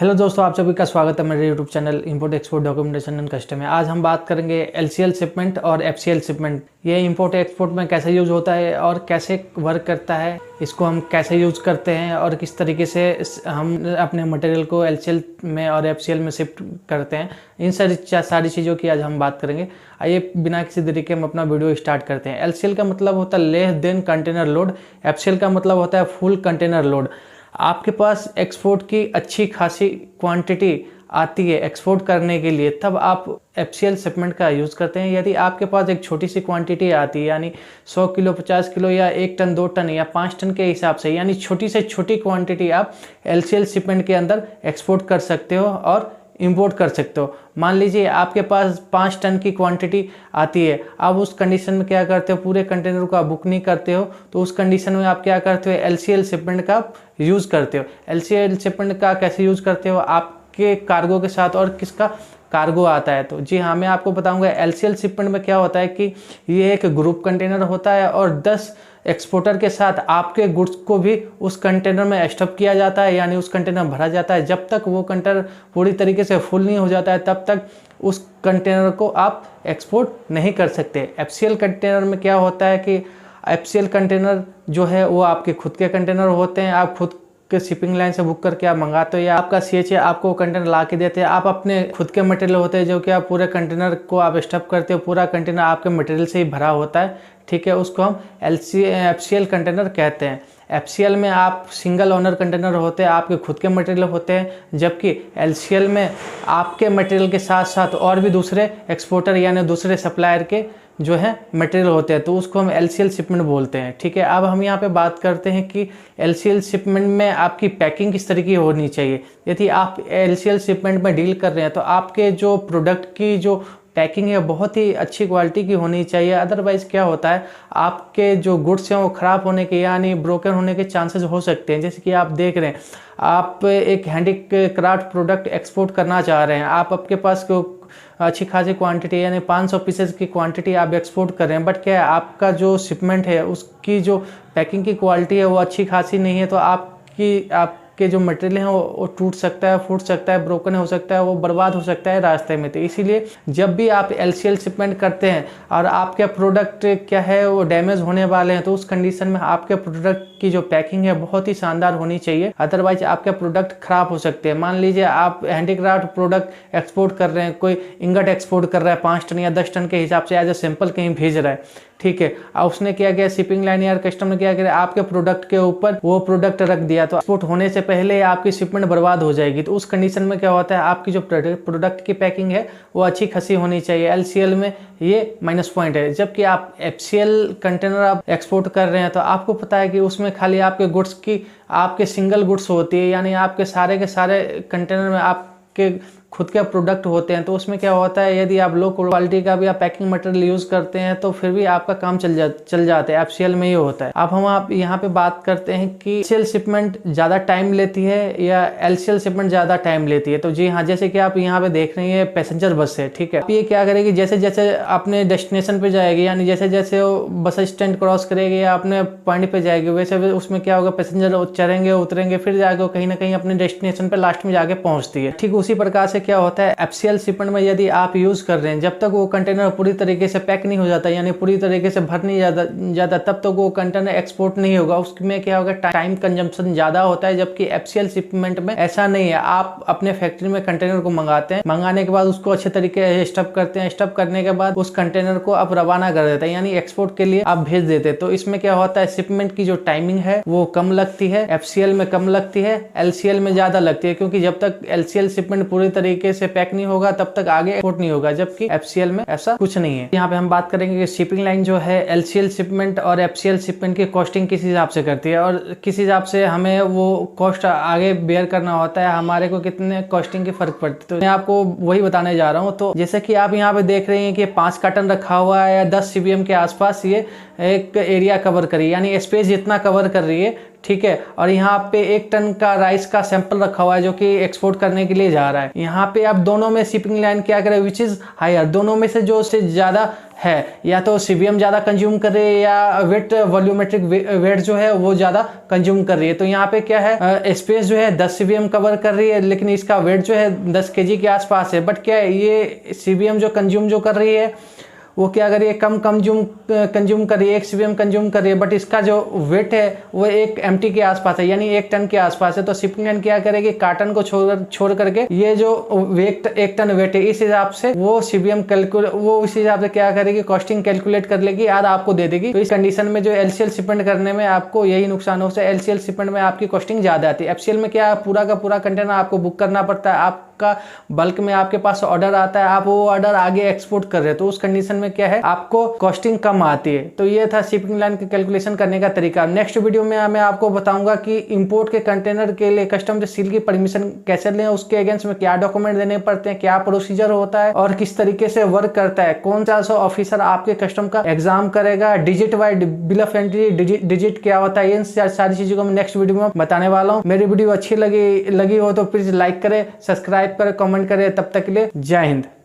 Hello दोस्तों, आप सभी का स्वागत है मेरे YouTube channel import export documentation and custom में। आज हम बात करेंगे एलसीएल शिपमेंट और एफसीएल शिपमेंट। ये इंपोर्ट एक्सपोर्ट में कैसे यूज़ होता है और कैसे वर्क करता है, इसको हम कैसे यूज़ करते हैं और किस तरीके से हम अपने मटेरियल को एलसीएल में और एफसीएल में शिफ्ट करते हैं। इन सारी चीज़ों की आज हम बात करेंगे। आइए बिना किसी देरी के हम अपना वीडियो स्टार्ट करते हैं। एलसीएल का मतलब होता है less than container load, FCL का मतलब होता है फुल कंटेनर लोड। आपके पास एक्सपोर्ट की अच्छी खासी क्वांटिटी आती है एक्सपोर्ट करने के लिए, तब आप एफसीएल शिपमेंट का यूज़ करते हैं। यदि आपके पास एक छोटी सी क्वांटिटी आती है, यानी 100 किलो, 50 किलो या 1 टन, 2 टन या 5 टन के हिसाब से, यानी छोटी से छोटी क्वांटिटी आप एलसीएल शिपमेंट के अंदर एक्सपोर्ट कर सकते हो और इंपोर्ट कर सकते हो। मान लीजिए आपके पास 5 टन की क्वांटिटी आती है, आप उस कंडीशन में क्या करते हो, पूरे कंटेनर को आप बुक नहीं करते हो, तो उस कंडीशन में आप क्या करते हो, एलसीएल शिपमेंट का यूज़ करते हो। एलसीएल शिपमेंट का कैसे यूज़ करते हो, आपके कार्गो के साथ और किसका कार्गो आता है। तो जी हाँ, मैं आपको बताऊंगा एलसीएल शिपमेंट में क्या होता है कि ये एक ग्रुप कंटेनर होता है और 10 एक्सपोर्टर के साथ आपके गुड्स को भी उस कंटेनर में स्टफ किया जाता है, यानी उस कंटेनर भरा जाता है। जब तक वो कंटेनर पूरी तरीके से फुल नहीं हो जाता है तब तक उस कंटेनर को आप एक्सपोर्ट नहीं कर सकते। एफसीएल कंटेनर में क्या होता है कि एफसीएल कंटेनर जो है वो आपके खुद के कंटेनर होते हैं, आप खुद के शिपिंग लाइन से बुक करके आप मंगाते हो या आपका सीएचए आपको कंटेनर ला के देते हैं। आप अपने खुद के मटेरियल होते हैं जो कि आप पूरे कंटेनर को आप स्टफ करते हो, पूरा कंटेनर आपके मटेरियल से ही भरा होता है, ठीक है। उसको हम एफसीएल कंटेनर कहते हैं। एफसीएल में आप सिंगल ओनर कंटेनर होते हैं, आपके खुद के मटेरियल होते हैं, जबकि एलसीएल में आपके मटेरियल के साथ साथ और भी दूसरे एक्सपोर्टर यानी दूसरे सप्लायर के जो है मटेरियल होते हैं, तो उसको हम एलसीएल शिपमेंट बोलते हैं, ठीक है। अब हम यहाँ पे बात करते हैं कि एलसीएल शिपमेंट में आपकी पैकिंग किस तरीके की होनी चाहिए। यदि आप एलसीएल शिपमेंट में डील कर रहे हैं तो आपके जो प्रोडक्ट की जो पैकिंग है बहुत ही अच्छी क्वालिटी की होनी चाहिए। अदरवाइज़ क्या होता है, आपके जो गुड्स हैं वो ख़राब होने के यानी ब्रोकन होने के चांसेस हो सकते हैं। जैसे कि आप देख रहे हैं, आप एक हैंडीक्राफ्ट प्रोडक्ट एक्सपोर्ट करना चाह रहे हैं, आप आपके पास अच्छी खासी क्वांटिटी यानी 500 पीसेस की क्वांटिटी आप एक्सपोर्ट कर रहे हैं, बट क्या है आपका जो शिपमेंट है उसकी जो पैकिंग की क्वालिटी है वो अच्छी खासी नहीं है, तो आपके जो मटेरियल है वो टूट सकता है, फूट सकता है, ब्रोकन हो सकता है, वो बर्बाद हो सकता है रास्ते में। तो इसीलिए जब भी आप एलसीएल शिपमेंट करते हैं और आपके प्रोडक्ट क्या है वो डैमेज होने वाले हैं, तो उस कंडीशन में आपके प्रोडक्ट की जो पैकिंग है बहुत ही शानदार होनी चाहिए, अदरवाइज आपके प्रोडक्ट खराब हो सकते हैं। मान लीजिए आप हैंडीक्राफ्ट प्रोडक्ट एक्सपोर्ट कर रहे हैं, कोई इंगट एक्सपोर्ट कर रहा है 5 टन या 10 टन के हिसाब से एज ए सैंपल कहीं भेज रहा है, ठीक है। और उसने क्या किया, शिपिंग लाइन या कस्टम ने क्या किया, आपके प्रोडक्ट के ऊपर वो प्रोडक्ट रख दिया, तो एक्सपोर्ट होने से पहले आपकी शिपमेंट बर्बाद हो जाएगी। तो उस कंडीशन में क्या होता है, आपकी जो प्रोडक्ट की पैकिंग है वो अच्छी खासी होनी चाहिए। एलसीएल में ये माइनस पॉइंट है। जबकि आप एफसीएल कंटेनर आप एक्सपोर्ट कर रहे हैं तो आपको पता है कि उसमें खाली आपके गुड्स की आपके सिंगल गुड्स होती है, यानी आपके सारे के सारे कंटेनर में आपके खुद के प्रोडक्ट होते हैं। तो उसमें क्या होता है, यदि आप लो क्वालिटी का भी आप पैकिंग मटेरियल यूज़ करते हैं तो फिर भी आपका काम चल जाता है। एफसीएल में ये होता है। अब हम आप यहाँ पे बात करते हैं कि एलसीएल शिपमेंट ज़्यादा टाइम लेती है या एलसीएल शिपमेंट ज़्यादा टाइम लेती है। तो जी हाँ, जैसे कि आप यहाँ पे देख रहे हैं पैसेंजर बस है, ठीक है। आप ये क्या करेगी, जैसे जैसे अपने डेस्टिनेशन पे जाएगी, यानी जैसे जैसे वो बस स्टैंड क्रॉस करेगी या अपने पॉइंट पे जाएगी, वैसे उसमें क्या होगा, पैसेंजर चढ़ेंगे उतरेंगे, फिर जाके कहीं ना कहीं अपने डेस्टिनेशन पे लास्ट में जाके पहुँचती है। ठीक उसी प्रकार से क्या होता है एफसीएल शिपमेंट में, यदि आप यूज़ कर रहे हैं, जब तक वो कंटेनर पूरी तरीके से पैक नहीं हो जाता यानी पूरी तरीके से भर नहीं जाता तब तक वो कंटेनर एक्सपोर्ट नहीं होगा। उसमें क्या होगा, टाइम कंजम्पशन ज़्यादा होता है। जबकि एफसीएल शिपमेंट में ऐसा नहीं है। आप अपने फैक्ट्री में कंटेनर को मंगाते हैं, मंगाने के बाद उसको अच्छे तरीके से स्टफ करते हैं, स्टफ करने के बाद उस कंटेनर को आप रवाना कर देते हैं, यानी एक्सपोर्ट के लिए आप भेज देते हैं। तो इसमें क्या होता है, शिपमेंट की जो टाइमिंग है वो कम लगती है, एफसीएल में कम लगती है, एलसीएल में ज़्यादा लगती है, क्योंकि जब तक एलसीएल शिपमेंट पूरी तरीके से पैक नहीं होगा तब तक आगे एक्सपोर्ट नहीं होगा, जबकि एफसीएल में ऐसा कुछ नहीं है। यहाँ पे हम बात करेंगे कि शिपिंग लाइन जो है एलसीएल शिपमेंट और एफसीएल शिपमेंट की कॉस्टिंग किस हिसाब से करती है और किस हिसाब से हमें वो कॉस्ट आगे बेयर करना होता है, हमारे को कितने कॉस्टिंग की फर्क पड़ती है। तो मैं आपको वही बताने जा रहा हूँ। तो जैसे कि आप यहाँ पे देख रहे हैं कि 5 कार्टन रखा हुआ है या 10 सीबीएम के आसपास ये एक एरिया कवर करी, यानी स्पेस जितना कवर कर रही है, ठीक है। और यहाँ पे 1 टन का राइस का सैंपल रखा हुआ है जो कि एक्सपोर्ट करने के लिए जा रहा है। यहाँ पे आप दोनों में शिपिंग लाइन क्या करें, विच इज हायर, दोनों में से जो से ज़्यादा है, या तो सीबीएम ज़्यादा कंज्यूम कर रही है या वेट वॉल्यूमेट्रिक वेट जो है वो ज़्यादा कंज्यूम कर रही है। तो यहाँ पे क्या है, स्पेस जो है 10 सीबीएम कवर कर रही है, लेकिन इसका वेट जो है 10 केजी के आसपास है। बट क्या है, ये सीबीएम जो कंज्यूम जो कर रही है वो क्या कर रही है, कम कंज्यूम कर रही है, 1 सीबीएम कंज्यूम कर रही है, बट इसका जो वेट है वो 1 एमटी के आसपास है, यानी 1 टन के आसपास है। तो शिपिंग लाइन क्या करेगी, कार्टन को छोड़ करके ये जो 1 टन वेट है इस हिसाब से वो सीबीएम वो इस हिसाब से क्या करेगी, कॉस्टिंग कैलकुलेट कर लेगी और आपको दे देगी। तो इस कंडीशन में जो एलसीएल शिपमेंट करने में आपको यही नुकसान होता है, एलसीएल शिपमेंट में आपकी कॉस्टिंग ज्यादा आती है। एफसीएल में क्या पूरा का पूरा कंटेनर आपको बुक करना पड़ता है, आपका बल्क में आपके पास ऑर्डर आता है, आप वो ऑर्डर आगे एक्सपोर्ट कर रहे हो, तो उस कंडीशन में क्या है, आपको कॉस्टिंग कम आती है। तो ये था शिपिंग लाइन की कैलकुलेशन करने का तरीका। नेक्स्ट वीडियो में मैं आपको बताऊंगा कि इंपोर्ट के कंटेनर के लिए कस्टम से सील की परमिशन कैसे लें, उसके अगेंस्ट में क्या डॉक्यूमेंट देने पड़ते हैं, क्या प्रोसीजर होता है और किस तरीके से वर्क करता है, कौन सा ऑफिसर आपके कस्टम का एग्जाम करेगा, digit wise bill of entry digit क्या होता है, इन सारी चीजों को मैं नेक्स्ट वीडियो में बताने वाला हूँ। मेरी वीडियो अच्छी लगी हो तो प्लीज लाइक करें, सब्सक्राइब करें, कमेंट करें। तब तक के लिए जय हिंद।